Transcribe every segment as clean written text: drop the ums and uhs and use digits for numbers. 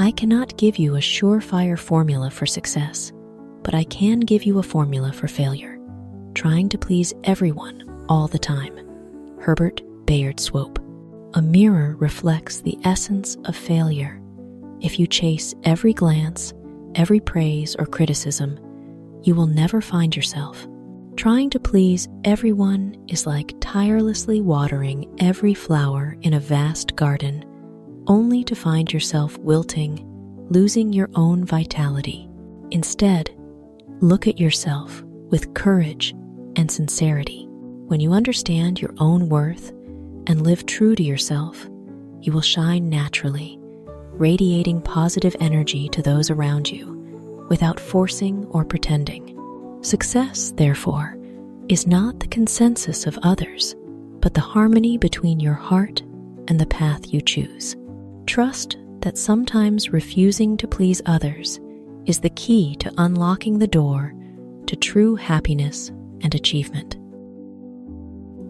I cannot give you a surefire formula for success, but I can give you a formula for failure. Trying to please everyone all the time. Herbert Bayard Swope. A mirror reflects the essence of failure. If you chase every glance, every praise or criticism, you will never find yourself. Trying to please everyone is like tirelessly watering every flower in a vast garden, only to find yourself wilting, losing your own vitality. Instead, look at yourself with courage and sincerity. When you understand your own worth and live true to yourself, you will shine naturally, radiating positive energy to those around you without forcing or pretending. Success, therefore, is not the consensus of others, but the harmony between your heart and the path you choose. Trust that sometimes refusing to please others is the key to unlocking the door to true happiness and achievement.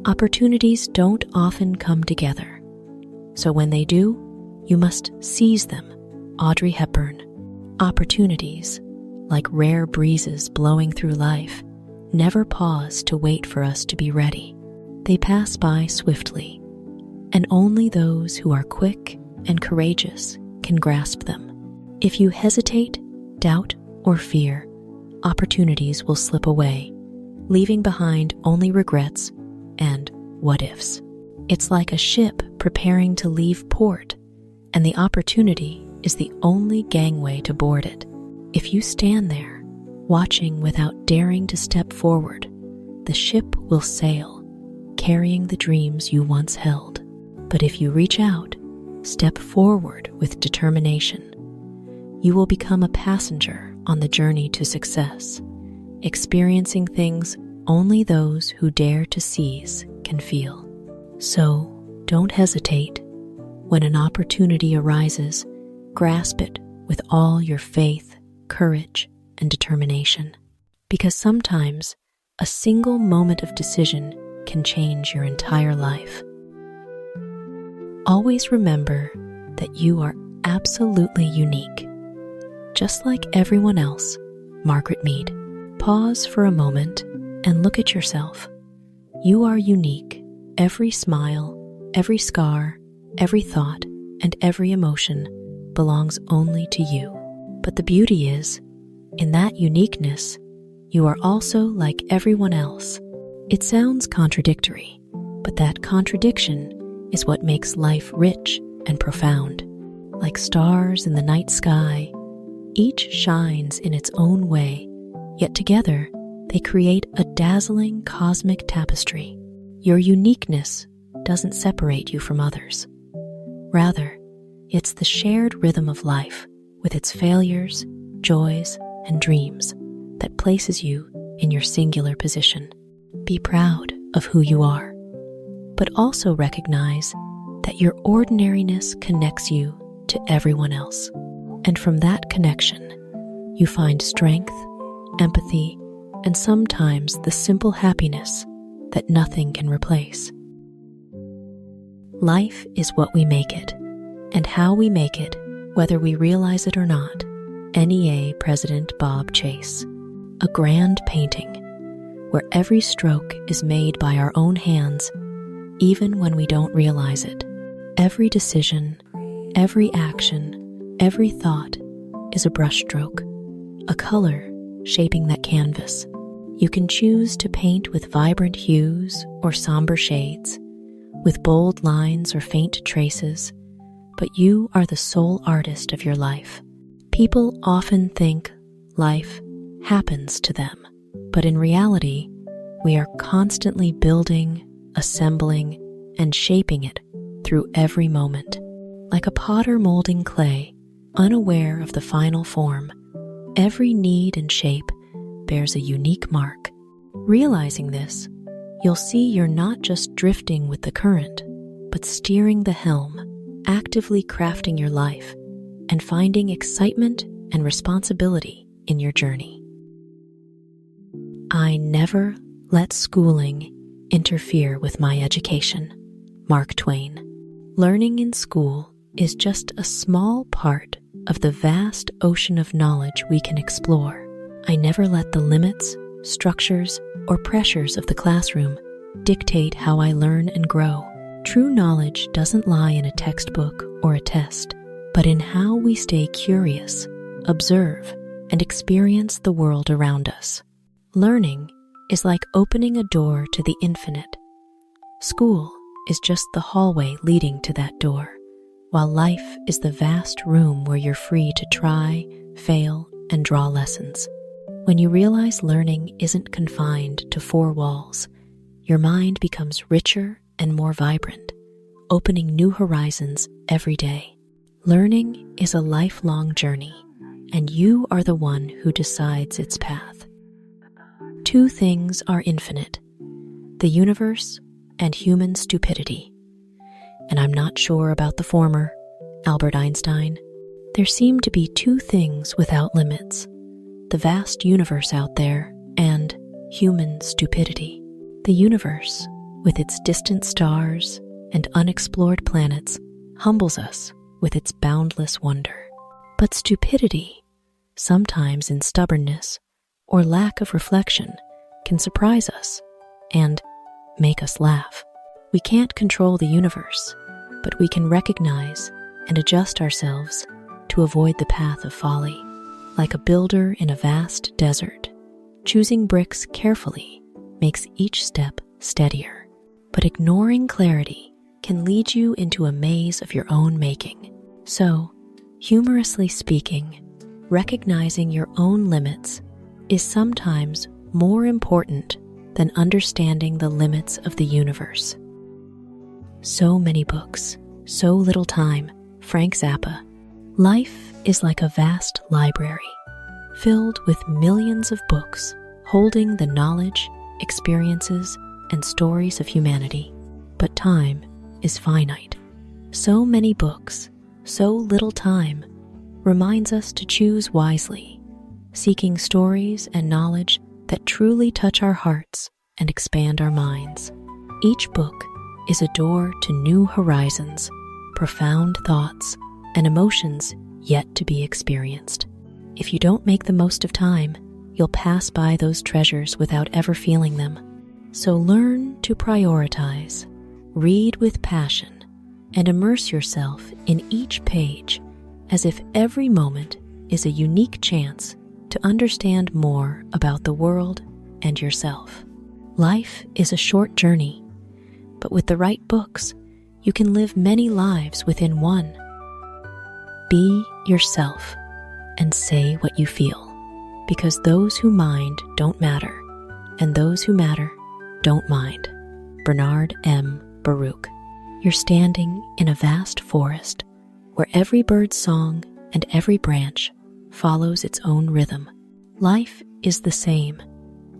Opportunities don't often come together, so when they do, you must seize them. Audrey Hepburn. Opportunities, like rare breezes blowing through life, never pause to wait for us to be ready. They pass by swiftly, and only those who are quick and courageous can grasp them. If you hesitate, doubt, or fear, opportunities will slip away, leaving behind only regrets and what-ifs. It's like a ship preparing to leave port, and the opportunity is the only gangway to board it. If you stand there, watching without daring to step forward, the ship will sail, carrying the dreams you once held. But if you reach out, step forward with determination, you will become a passenger on the journey to success, experiencing things only those who dare to seize can feel. So, don't hesitate. When an opportunity arises, grasp it with all your faith, courage, and determination. Because sometimes, a single moment of decision can change your entire life. Always remember that you are absolutely unique. Just like everyone else. Margaret Mead. Pause for a moment and look at yourself. You are unique. Every smile, every scar, every thought, and every emotion belongs only to you. But the beauty is, in that uniqueness, you are also like everyone else. It sounds contradictory, but that contradiction is what makes life rich and profound. Like stars in the night sky, each shines in its own way, yet together they create a dazzling cosmic tapestry. Your uniqueness doesn't separate you from others. Rather, it's the shared rhythm of life, with its failures, joys, and dreams, that places you in your singular position. Be proud of who you are, but also recognize that your ordinariness connects you to everyone else. And from that connection, you find strength, empathy, and sometimes the simple happiness that nothing can replace. Life is what we make it, and how we make it, whether we realize it or not. NEA President Bob Chase. A grand painting, where every stroke is made by our own hands, even when we don't realize it. Every decision, every action, every thought is a brushstroke, a color shaping that canvas. You can choose to paint with vibrant hues or somber shades, with bold lines or faint traces, but you are the sole artist of your life. People often think life happens to them, but in reality, we are constantly building, assembling, and shaping it through every moment. Like a potter molding clay, unaware of the final form, every knead and shape bears a unique mark. Realizing this, you'll see you're not just drifting with the current, but steering the helm, actively crafting your life, and finding excitement and responsibility in your journey. I never let schooling interfere with my education. Mark Twain. Learning in school is just a small part of the vast ocean of knowledge we can explore. I never let the limits, structures, or pressures of the classroom dictate how I learn and grow. True knowledge doesn't lie in a textbook or a test, but in how we stay curious, observe, and experience the world around us. Learning is like opening a door to the infinite. School is just the hallway leading to that door, while life is the vast room where you're free to try, fail, and draw lessons. When you realize learning isn't confined to four walls, your mind becomes richer and more vibrant, opening new horizons every day. Learning is a lifelong journey, and you are the one who decides its path. Two things are infinite: the universe and human stupidity. And I'm not sure about the former, Albert Einstein. There seem to be two things without limits: the vast universe out there and human stupidity. The universe, with its distant stars and unexplored planets, humbles us with its boundless wonder. But stupidity, sometimes in stubbornness or lack of reflection, can surprise us and make us laugh. We can't control the universe, but we can recognize and adjust ourselves to avoid the path of folly. Like a builder in a vast desert, choosing bricks carefully makes each step steadier. But ignoring clarity can lead you into a maze of your own making. So, humorously speaking, recognizing your own limits is sometimes more important than understanding the limits of the universe. So many books, so little time. Frank Zappa. Life is like a vast library, filled with millions of books, holding the knowledge, experiences, and stories of humanity. But time is finite. So many books, so little time, reminds us to choose wisely, seeking stories and knowledge that truly touch our hearts and expand our minds. Each book is a door to new horizons, profound thoughts, and emotions yet to be experienced. If you don't make the most of time, you'll pass by those treasures without ever feeling them. So learn to prioritize, read with passion, and immerse yourself in each page as if every moment is a unique chance to understand more about the world and yourself. Life is a short journey, but with the right books, you can live many lives within one. Be yourself and say what you feel, because those who mind don't matter, and those who matter don't mind. Bernard M. Baruch. You're standing in a vast forest where every bird's song and every branch follows its own rhythm. Life is the same.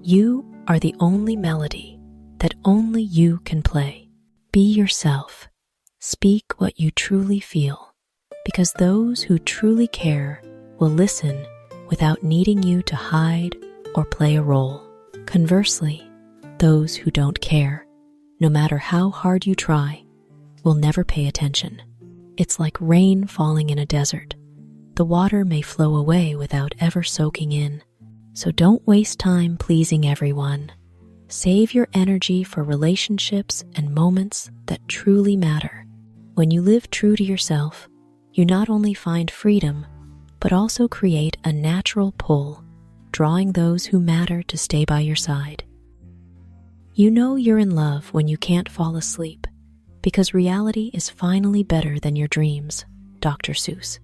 You are the only melody that only you can play. Be yourself. Speak what you truly feel, because those who truly care will listen without needing you to hide or play a role. Conversely, those who don't care, no matter how hard you try, will never pay attention. It's like rain falling in a desert. The water may flow away without ever soaking in. So don't waste time pleasing everyone. Save your energy for relationships and moments that truly matter. When you live true to yourself, you not only find freedom, but also create a natural pull, drawing those who matter to stay by your side. You know you're in love when you can't fall asleep, because reality is finally better than your dreams. Dr. Seuss.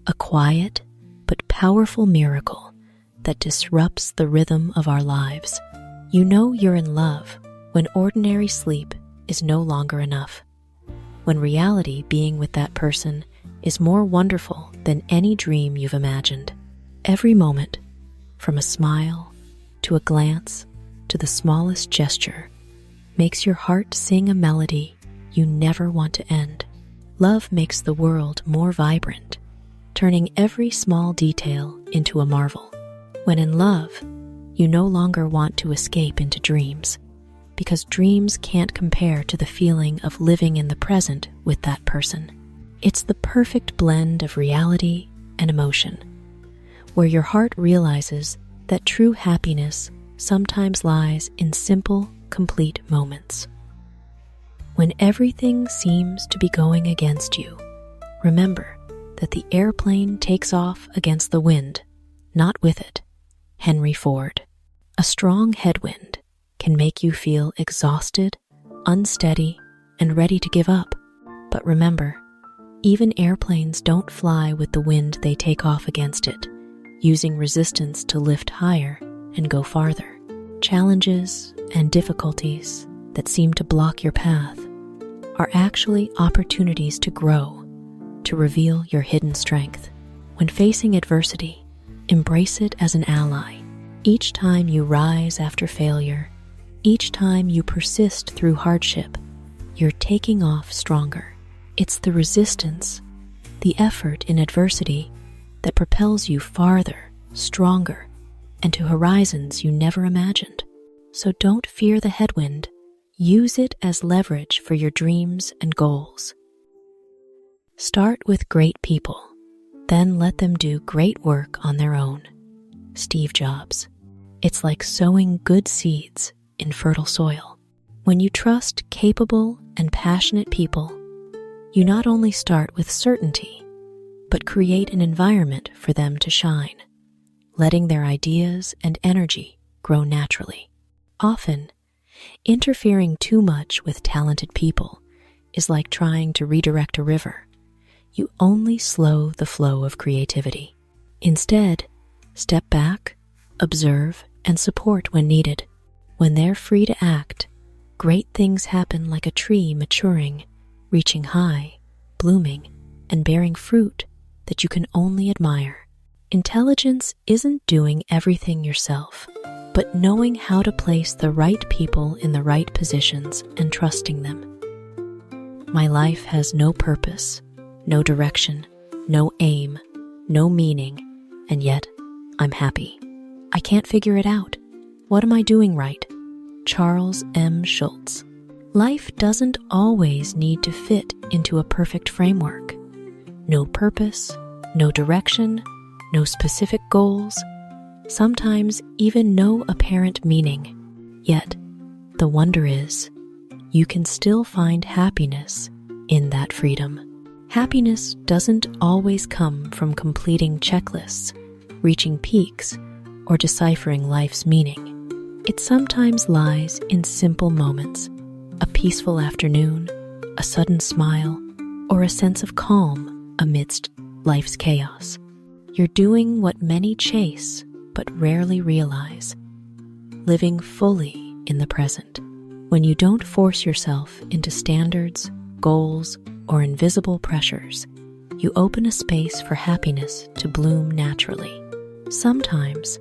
A quiet but powerful miracle that disrupts the rhythm of our lives. You know you're in love when ordinary sleep is no longer enough, when reality being with that person is more wonderful than any dream you've imagined. Every moment, from a smile to a glance to the smallest gesture, makes your heart sing a melody you never want to end. Love makes the world more vibrant, turning every small detail into a marvel. When in love, you no longer want to escape into dreams, because dreams can't compare to the feeling of living in the present with that person. It's the perfect blend of reality and emotion, where your heart realizes that true happiness sometimes lies in simple, complete moments. When everything seems to be going against you, remember that the airplane takes off against the wind, not with it. Henry Ford. A strong headwind can make you feel exhausted, unsteady, and ready to give up. But remember, even airplanes don't fly with the wind they take off against it, using resistance to lift higher and go farther. Challenges and difficulties that seem to block your path are actually opportunities to grow, to reveal your hidden strength. When facing adversity, embrace it as an ally. Each time you rise after failure, each time you persist through hardship, you're taking off stronger. It's the resistance, the effort in adversity that propels you farther, stronger, and to horizons you never imagined. So don't fear the headwind. Use it as leverage for your dreams and goals. Start with great people, then let them do great work on their own. Steve Jobs. It's like sowing good seeds in fertile soil. When you trust capable and passionate people, you not only start with certainty, but create an environment for them to shine, letting their ideas and energy grow naturally. Often, interfering too much with talented people is like trying to redirect a river. You only slow the flow of creativity. Instead, step back, observe, and support when needed. When they're free to act, great things happen like a tree maturing, reaching high, blooming, and bearing fruit that you can only admire. Intelligence isn't doing everything yourself, but knowing how to place the right people in the right positions and trusting them. My life has no purpose, no direction, no aim, no meaning, and yet I'm happy. I can't figure it out. What am I doing right? Charles M. Schulz. Life doesn't always need to fit into a perfect framework. No purpose, no direction, no specific goals, sometimes even no apparent meaning. Yet, the wonder is, you can still find happiness in that freedom. Happiness doesn't always come from completing checklists, reaching peaks, or deciphering life's meaning. It sometimes lies in simple moments, a peaceful afternoon, a sudden smile, or a sense of calm amidst life's chaos. You're doing what many chase but rarely realize, living fully in the present. When you don't force yourself into standards, goals, or invisible pressures, you open a space for happiness to bloom naturally. Sometimes,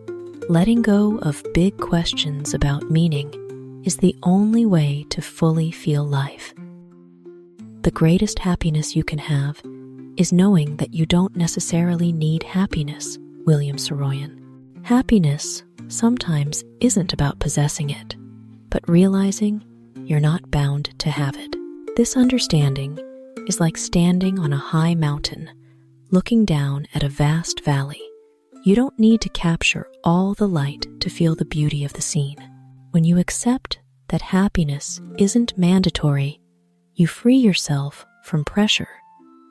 letting go of big questions about meaning is the only way to fully feel life. The greatest happiness you can have is knowing that you don't necessarily need happiness, William Saroyan. Happiness sometimes isn't about possessing it, but realizing you're not bound to have it. This understanding is like standing on a high mountain, looking down at a vast valley. You don't need to capture all the light to feel the beauty of the scene. When you accept that happiness isn't mandatory, you free yourself from pressure,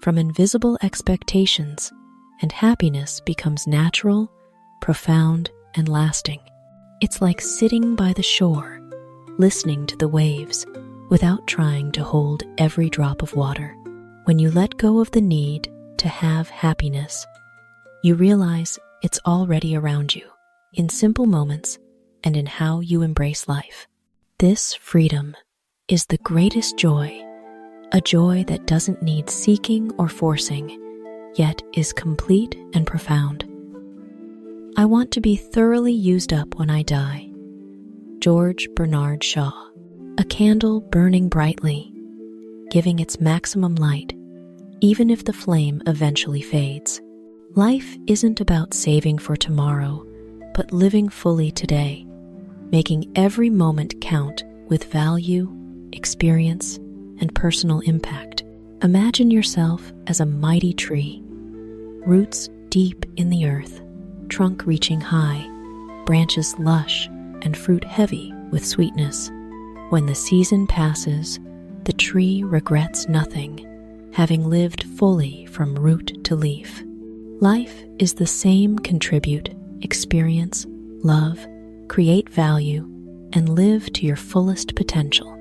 from invisible expectations, and happiness becomes natural, profound, and lasting. It's like sitting by the shore, listening to the waves, without trying to hold every drop of water. When you let go of the need to have happiness, you realize it's already around you, in simple moments and in how you embrace life. This freedom is the greatest joy, a joy that doesn't need seeking or forcing, yet is complete and profound. I want to be thoroughly used up when I die. George Bernard Shaw. A candle burning brightly, giving its maximum light, even if the flame eventually fades. Life isn't about saving for tomorrow, but living fully today, making every moment count with value, experience, and personal impact. Imagine yourself as a mighty tree, roots deep in the earth, trunk reaching high, branches lush, and fruit heavy with sweetness. When the season passes, the tree regrets nothing, having lived fully from root to leaf. Life is the same: contribute, experience, love, create value, and live to your fullest potential.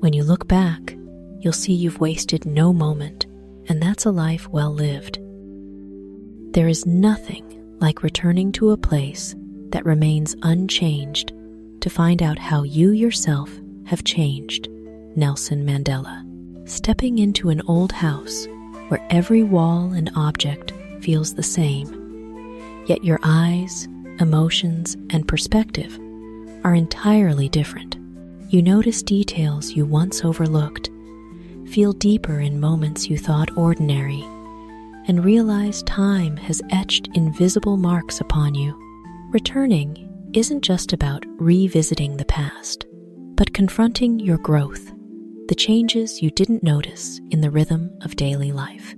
When you look back, you'll see you've wasted no moment, and that's a life well lived. There is nothing like returning to a place that remains unchanged to find out how you yourself have changed. Nelson Mandela. Stepping into an old house where every wall and object feels the same, yet your eyes, emotions, and perspective are entirely different. You notice details you once overlooked, feel deeper in moments you thought ordinary, and realize time has etched invisible marks upon you. Returning isn't just about revisiting the past, but confronting your growth, the changes you didn't notice in the rhythm of daily life.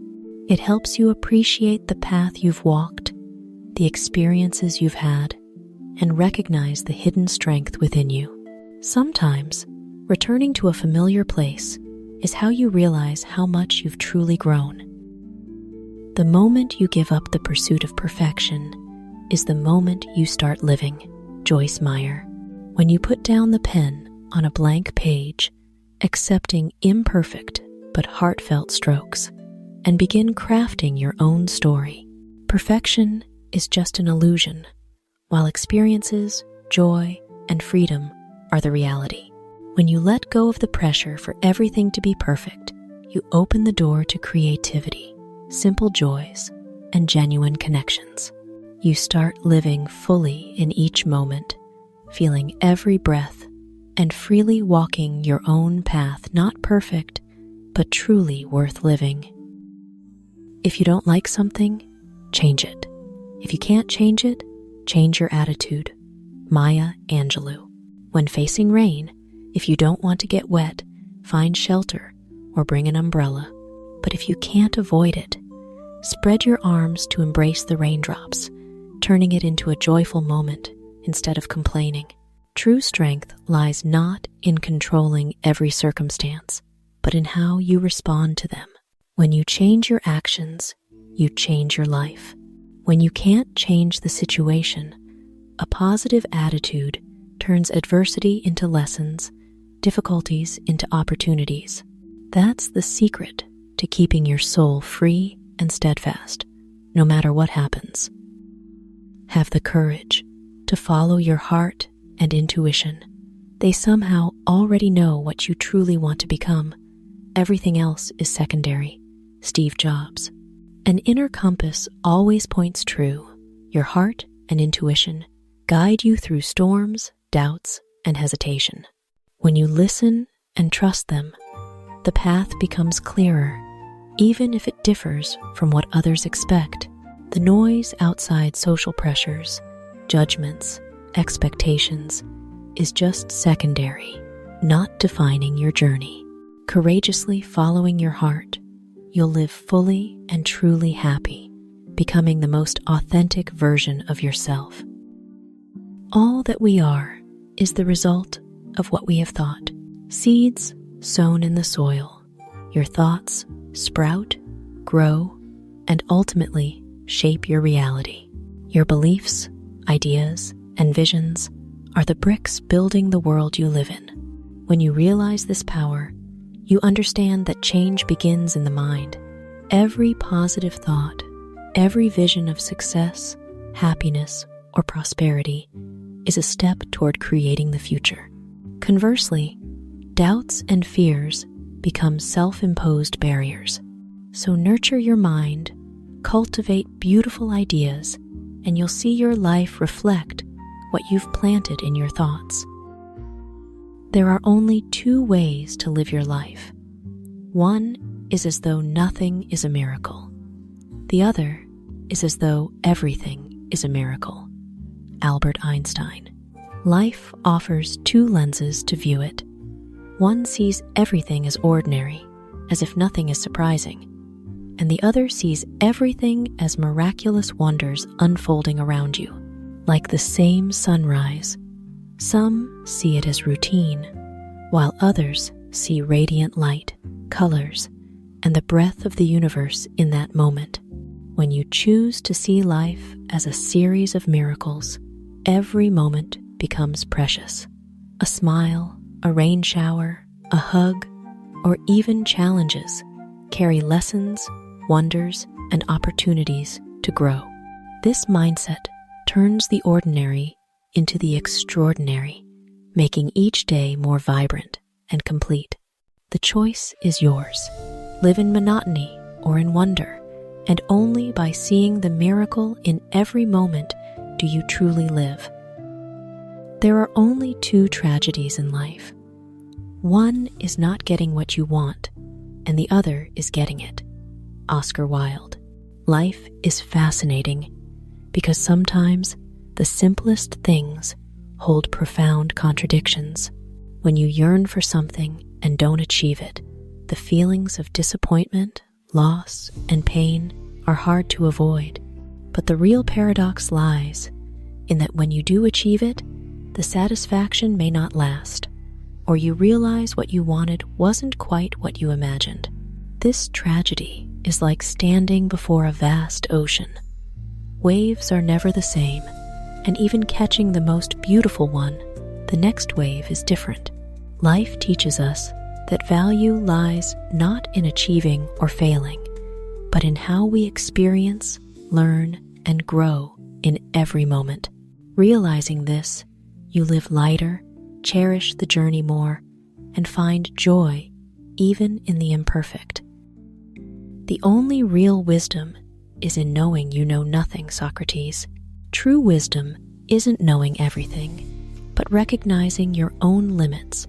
It helps you appreciate the path you've walked, the experiences you've had, and recognize the hidden strength within you. Sometimes, returning to a familiar place is how you realize how much you've truly grown. The moment you give up the pursuit of perfection is the moment you start living. Joyce Meyer. When you put down the pen on a blank page, accepting imperfect but heartfelt strokes, and begin crafting your own story. Perfection is just an illusion, while experiences, joy, and freedom are the reality. When you let go of the pressure for everything to be perfect, you open the door to creativity, simple joys, and genuine connections. You start living fully in each moment, feeling every breath, and freely walking your own path, not perfect, but truly worth living. If you don't like something, change it. If you can't change it, change your attitude. Maya Angelou. When facing rain, if you don't want to get wet, find shelter or bring an umbrella. But if you can't avoid it, spread your arms to embrace the raindrops, turning it into a joyful moment instead of complaining. True strength lies not in controlling every circumstance, but in how you respond to them. When you change your actions, you change your life. When you can't change the situation, a positive attitude turns adversity into lessons, difficulties into opportunities. That's the secret to keeping your soul free and steadfast, no matter what happens. Have the courage to follow your heart and intuition. They somehow already know what you truly want to become. Everything else is secondary. Steve Jobs. An inner compass always points true. Your heart and intuition guide you through storms, doubts, and hesitation. When you listen and trust them, the path becomes clearer, even if it differs from what others expect. The noise outside social pressures, judgments, expectations is just secondary, not defining your journey. Courageously following your heart, you'll live fully and truly happy, becoming the most authentic version of yourself. All that we are is the result of what we have thought. Seeds sown in the soil, your thoughts sprout, grow, and ultimately shape your reality. Your beliefs, ideas, and visions are the bricks building the world you live in. When you realize this power, you understand that change begins in the mind. Every positive thought, every vision of success, happiness, or prosperity is a step toward creating the future. Conversely, doubts and fears become self-imposed barriers. So nurture your mind, cultivate beautiful ideas, and you'll see your life reflect what you've planted in your thoughts. There are only two ways to live your life. One is as though nothing is a miracle. The other is as though everything is a miracle. Albert Einstein. Life offers two lenses to view it. One sees everything as ordinary, as if nothing is surprising. and the other sees everything as miraculous wonders unfolding around you, like the same sunrise. Some see it as routine, while others see radiant light, colors, and the breath of the universe in that moment. When you choose to see life as a series of miracles, every moment becomes precious. A smile, a rain shower, a hug, or even challenges carry lessons, wonders, and opportunities to grow. This mindset turns the ordinary into the extraordinary, making each day more vibrant and complete. The choice is yours. Live in monotony or in wonder, and only by seeing the miracle in every moment do you truly live. There are only two tragedies in life. One is not getting what you want, and the other is getting it. Oscar Wilde. Life is fascinating because sometimes the simplest things hold profound contradictions. When you yearn for something and don't achieve it, the feelings of disappointment, loss, and pain are hard to avoid. But the real paradox lies in that when you do achieve it, the satisfaction may not last, or you realize what you wanted wasn't quite what you imagined. This tragedy is like standing before a vast ocean. Waves are never the same, and even catching the most beautiful one, the next wave is different. Life teaches us that value lies not in achieving or failing, but in how we experience, learn, and grow in every moment. Realizing this, you live lighter, cherish the journey more, and find joy even in the imperfect. The only real wisdom is in knowing you know nothing, Socrates. True wisdom isn't knowing everything, but recognizing your own limits.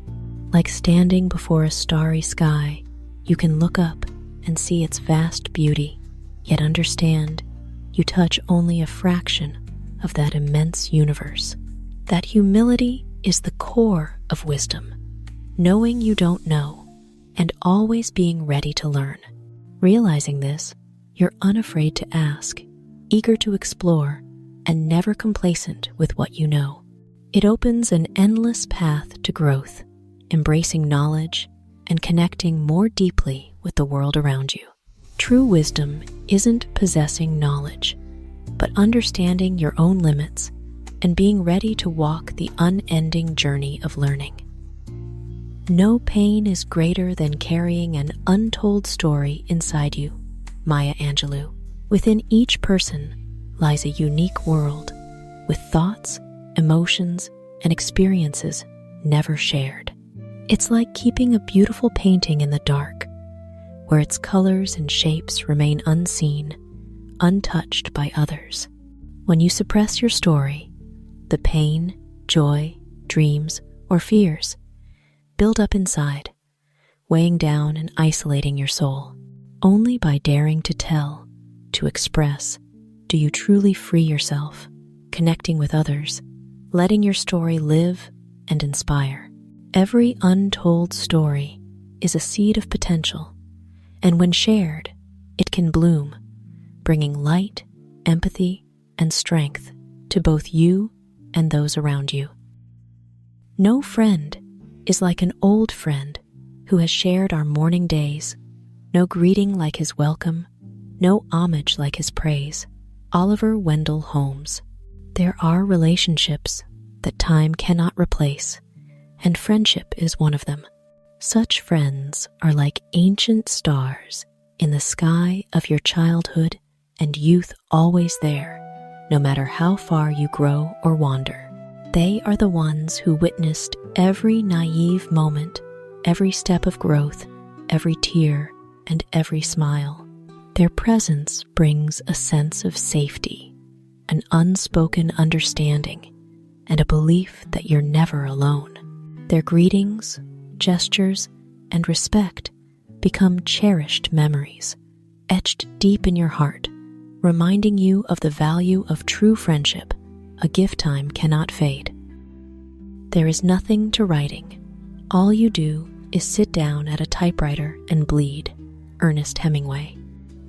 Like standing before a starry sky, you can look up and see its vast beauty, yet understand you touch only a fraction of that immense universe. That humility is the core of wisdom, knowing you don't know and always being ready to learn. Realizing this, you're unafraid to ask, eager to explore, and never complacent with what you know. It opens an endless path to growth, embracing knowledge and connecting more deeply with the world around you. True wisdom isn't possessing knowledge, but understanding your own limits and being ready to walk the unending journey of learning. No pain is greater than carrying an untold story inside you, Maya Angelou. Within each person lies a unique world with thoughts, emotions, and experiences never shared. It's like keeping a beautiful painting in the dark, where its colors and shapes remain unseen, untouched by others. When you suppress your story, the pain, joy, dreams, or fears build up inside, weighing down and isolating your soul. Only by daring to tell, to express, do you truly free yourself, connecting with others, letting your story live and inspire. Every untold story is a seed of potential, and when shared, it can bloom, bringing light, empathy, and strength to both you and those around you. No friend is like an old friend who has shared our morning days, no greeting like his welcome, no homage like his praise. Oliver Wendell Holmes. There are relationships that time cannot replace, and friendship is one of them. Such friends are like ancient stars in the sky of your childhood and youth, always there, no matter how far you grow or wander. They are the ones who witnessed every naive moment, every step of growth, every tear, and every smile. Their presence brings a sense of safety, an unspoken understanding, and a belief that you're never alone. Their greetings, gestures, and respect become cherished memories, etched deep in your heart, reminding you of the value of true friendship, a gift time cannot fade. There is nothing to writing. All you do is sit down at a typewriter and bleed. Ernest Hemingway.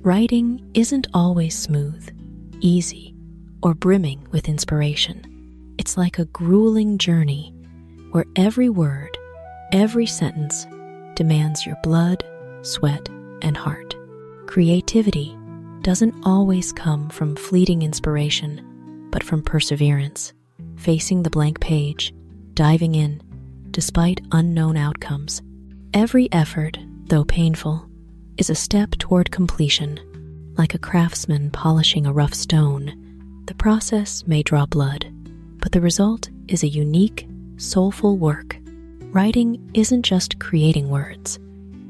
Writing isn't always smooth, easy, or brimming with inspiration. It's like a grueling journey where every word, every sentence demands your blood, sweat, and heart. Creativity doesn't always come from fleeting inspiration, but from perseverance, facing the blank page, diving in, despite unknown outcomes. Every effort, though painful, is a step toward completion. Like a craftsman polishing a rough stone, the process may draw blood, but the result is a unique, soulful work. Writing isn't just creating words,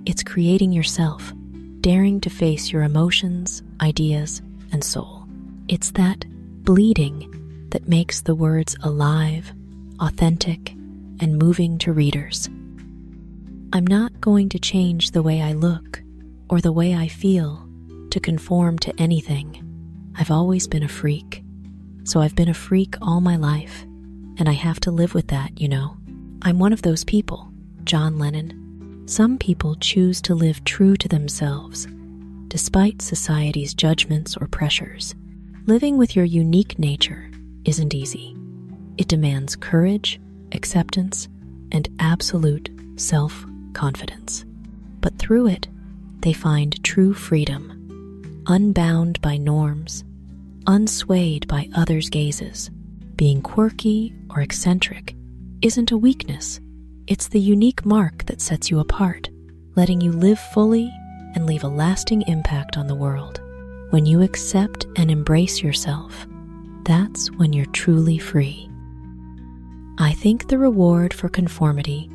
it's creating yourself, daring to face your emotions, ideas, and soul. It's that bleeding that makes the words alive, authentic, and moving to readers. I'm not going to change the way I look or the way I feel to conform to anything. I've always been a freak, so I've been a freak all my life, and I have to live with that, you know. I'm one of those people, John Lennon. Some people choose to live true to themselves, despite society's judgments or pressures. Living with your unique nature isn't easy. It demands courage, acceptance, and absolute self-confidence. But through it, they find true freedom, unbound by norms, unswayed by others' gazes. Being quirky or eccentric isn't a weakness. It's the unique mark that sets you apart, letting you live fully and leave a lasting impact on the world. When you accept and embrace yourself, that's when you're truly free. I think the reward for conformity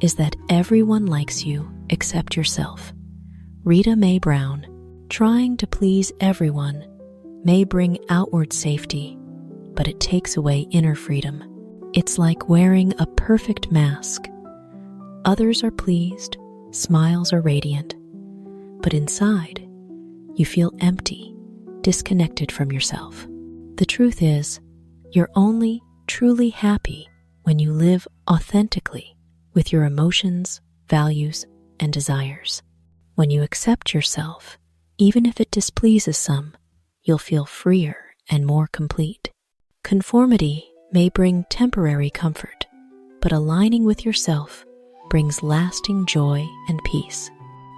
is that everyone likes you except yourself. Rita Mae Brown, trying to please everyone may bring outward safety, but it takes away inner freedom. It's like wearing a perfect mask. Others are pleased, smiles are radiant, but inside, you feel empty, disconnected from yourself. The truth is, you're only truly happy when you live authentically with your emotions, values, and desires. When you accept yourself, even if it displeases some, you'll feel freer and more complete. Conformity may bring temporary comfort, but aligning with yourself brings lasting joy and peace.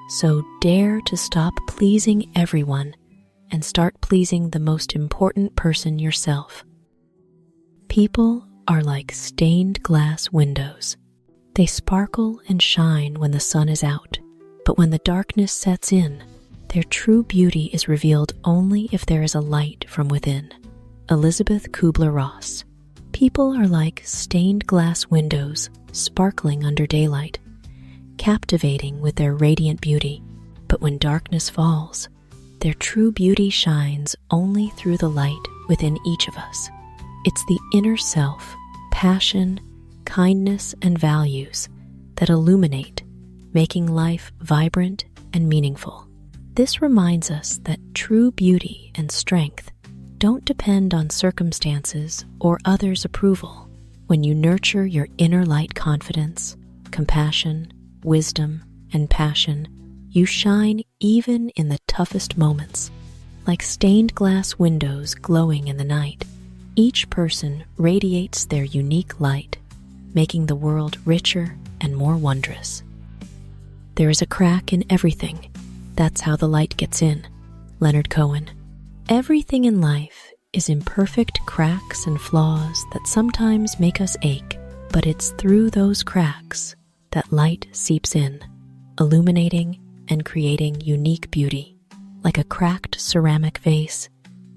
So dare to stop pleasing everyone and start pleasing the most important person yourself. People are like stained glass windows. They sparkle and shine when the sun is out, but when the darkness sets in, their true beauty is revealed only if there is a light from within. Elisabeth Kübler-Ross. People are like stained glass windows sparkling under daylight, captivating with their radiant beauty. But when darkness falls, their true beauty shines only through the light within each of us. It's the inner self, passion, kindness, and values that illuminate, making life vibrant and meaningful. This reminds us that true beauty and strength don't depend on circumstances or others' approval. When you nurture your inner light confidence, compassion, wisdom, and passion, you shine even in the toughest moments. Like stained glass windows glowing in the night, each person radiates their unique light, making the world richer and more wondrous. There is a crack in everything. That's how the light gets in. Leonard Cohen. Everything in life is imperfect cracks and flaws that sometimes make us ache, but it's through those cracks that light seeps in, illuminating and creating unique beauty. Like a cracked ceramic vase,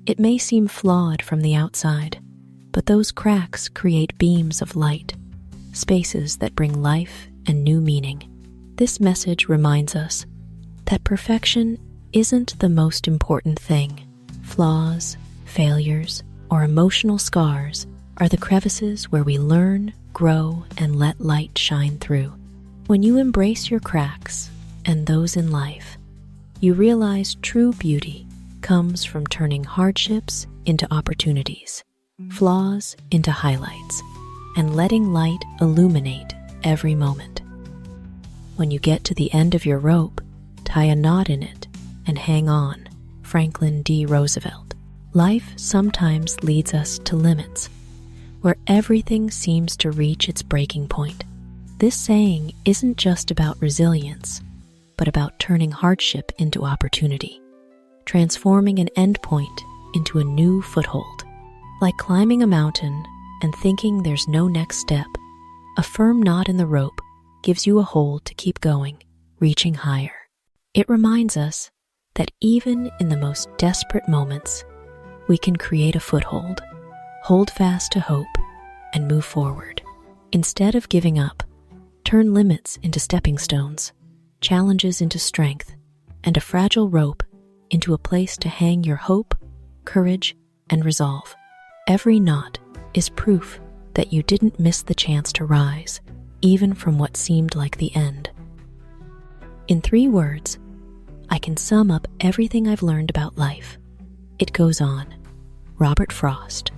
it may seem flawed from the outside, but those cracks create beams of light, spaces that bring life and new meaning. This message reminds us that perfection isn't the most important thing. Flaws, failures, or emotional scars are the crevices where we learn, grow, and let light shine through. When you embrace your cracks and those in life, you realize true beauty comes from turning hardships into opportunities, flaws into highlights, and letting light illuminate every moment. When you get to the end of your rope, tie a knot in it and hang on. Franklin D. Roosevelt. Life sometimes leads us to limits, where everything seems to reach its breaking point. This saying isn't just about resilience, but about turning hardship into opportunity, transforming an endpoint into a new foothold. Like climbing a mountain and thinking there's no next step, a firm knot in the rope gives you a hold to keep going, reaching higher. It reminds us that even in the most desperate moments, we can create a foothold, hold fast to hope, and move forward. Instead of giving up, turn limits into stepping stones, challenges into strength, and a fragile rope into a place to hang your hope, courage, and resolve. Every knot is proof that you didn't miss the chance to rise, even from what seemed like the end. In 3 words, I can sum up everything I've learned about life. It goes on. Robert Frost.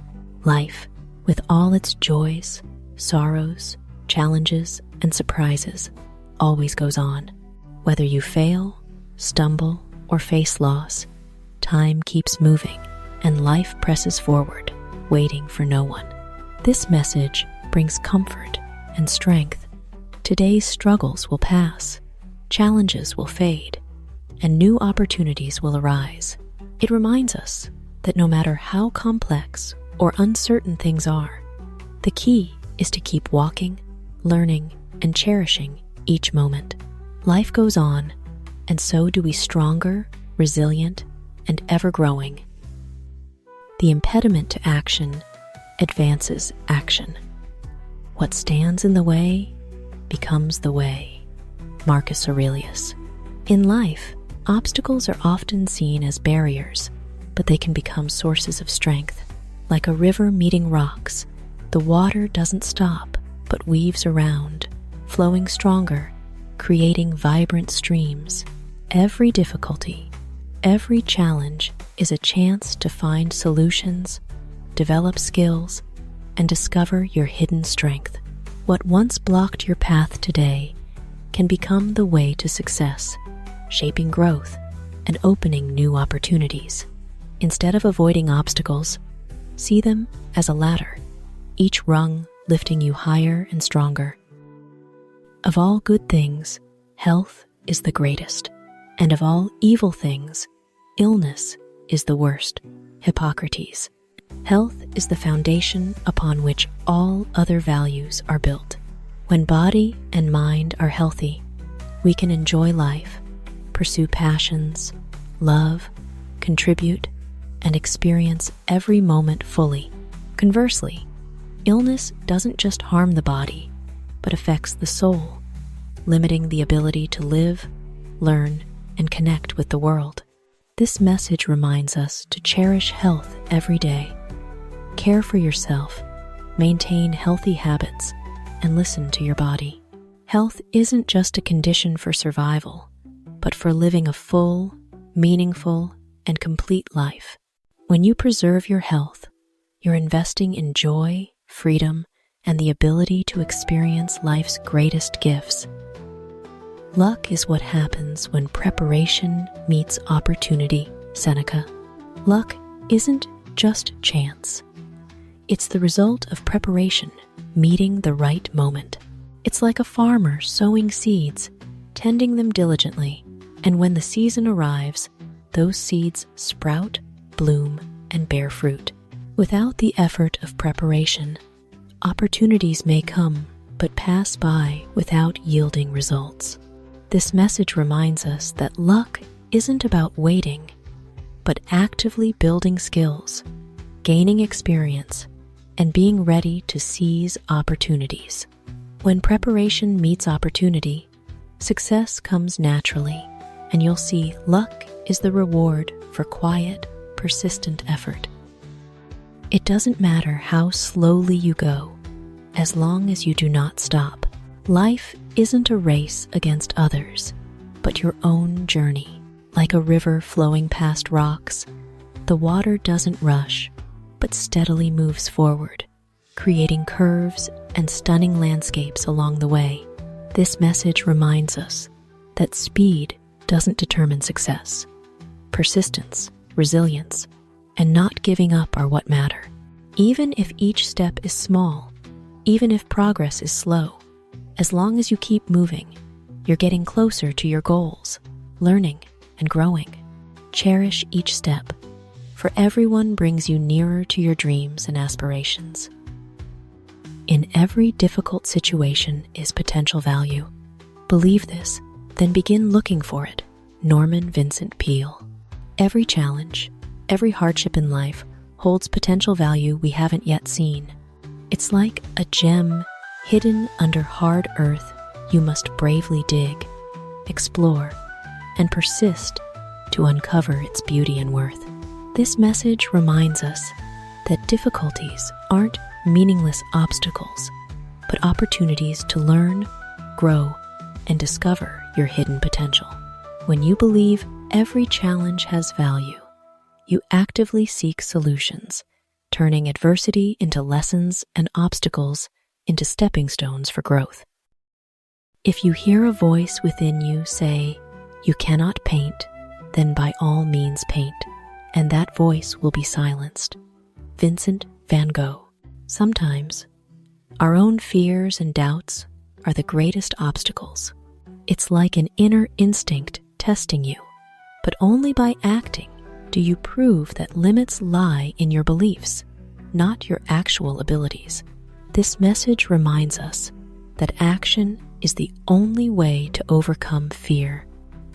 Life, with all its joys, sorrows, challenges, and surprises, always goes on. Whether you fail, stumble, or face loss, time keeps moving, and life presses forward, waiting for no one. This message brings comfort and strength. Today's struggles will pass, challenges will fade, and new opportunities will arise. It reminds us that no matter how complex or uncertain things are, the key is to keep walking, learning, and cherishing each moment. Life goes on, and so do we, stronger, resilient, and ever-growing. The impediment to action advances action. What stands in the way becomes the way. Marcus Aurelius. In life, obstacles are often seen as barriers, but they can become sources of strength. Like a river meeting rocks, the water doesn't stop, but weaves around, flowing stronger, creating vibrant streams. Every difficulty, every challenge is a chance to find solutions, develop skills, and discover your hidden strength. What once blocked your path today can become the way to success, shaping growth and opening new opportunities. Instead of avoiding obstacles, see them as a ladder, each rung lifting you higher and stronger. Of all good things, health is the greatest, and of all evil things, illness is the worst. Hippocrates. Health is the foundation upon which all other values are built. When body and mind are healthy, we can enjoy life, pursue passions, love, contribute, and experience every moment fully. Conversely, illness doesn't just harm the body, but affects the soul, limiting the ability to live, learn, and connect with the world. This message reminds us to cherish health every day, care for yourself, maintain healthy habits, and listen to your body. Health isn't just a condition for survival, but for living a full, meaningful, and complete life. When you preserve your health, you're investing in joy, freedom, and the ability to experience life's greatest gifts. Luck is what happens when preparation meets opportunity, Seneca. Luck isn't just chance. It's the result of preparation meeting the right moment. It's like a farmer sowing seeds, tending them diligently, and when the season arrives, those seeds sprout, bloom, and bear fruit. Without the effort of preparation, opportunities may come but pass by without yielding results. This message reminds us that luck isn't about waiting, but actively building skills, gaining experience, and being ready to seize opportunities. When preparation meets opportunity, success comes naturally, and you'll see luck is the reward for quiet, persistent effort. It doesn't matter how slowly you go, as long as you do not stop. Life isn't a race against others, but your own journey. Like a river flowing past rocks, the water doesn't rush, but steadily moves forward, creating curves and stunning landscapes along the way. This message reminds us that speed doesn't determine success. Persistence resilience, and not giving up are what matter. Even if each step is small, even if progress is slow, as long as you keep moving, you're getting closer to your goals, learning and growing. Cherish each step, for everyone brings you nearer to your dreams and aspirations. In every difficult situation is potential value. Believe this, then begin looking for it. Norman Vincent Peale. Every challenge, every hardship in life holds potential value we haven't yet seen. It's like a gem hidden under hard earth you must bravely dig, explore, and persist to uncover its beauty and worth. This message reminds us that difficulties aren't meaningless obstacles, but opportunities to learn, grow, and discover your hidden potential. When you believe every challenge has value, you actively seek solutions, turning adversity into lessons and obstacles into stepping stones for growth. If you hear a voice within you say, "You cannot paint," then by all means paint, and that voice will be silenced. Vincent van Gogh. Sometimes, our own fears and doubts are the greatest obstacles. It's like an inner instinct testing you, but only by acting do you prove that limits lie in your beliefs, not your actual abilities. This message reminds us that action is the only way to overcome fear.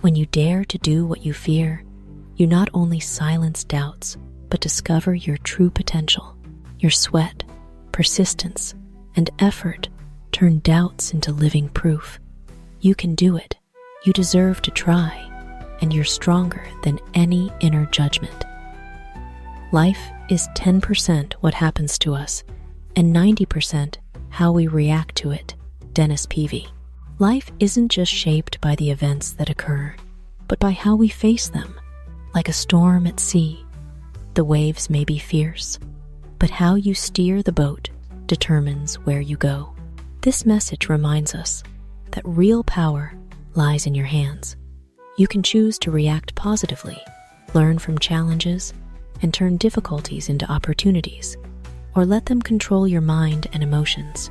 When you dare to do what you fear, you not only silence doubts, but discover your true potential. Your sweat, persistence, and effort turn doubts into living proof. You can do it. You deserve to try, and you're stronger than any inner judgment. Life is 10% what happens to us, and 90% how we react to it. Dennis Peavy. Life isn't just shaped by the events that occur, but by how we face them. Like a storm at sea, the waves may be fierce, but how you steer the boat determines where you go. This message reminds us that real power lies in your hands. You can choose to react positively, learn from challenges, and turn difficulties into opportunities, or let them control your mind and emotions.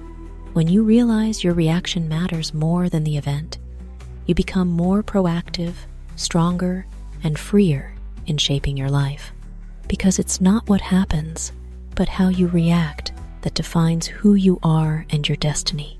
When you realize your reaction matters more than the event, you become more proactive, stronger, and freer in shaping your life. Because it's not what happens, but how you react that defines who you are and your destiny.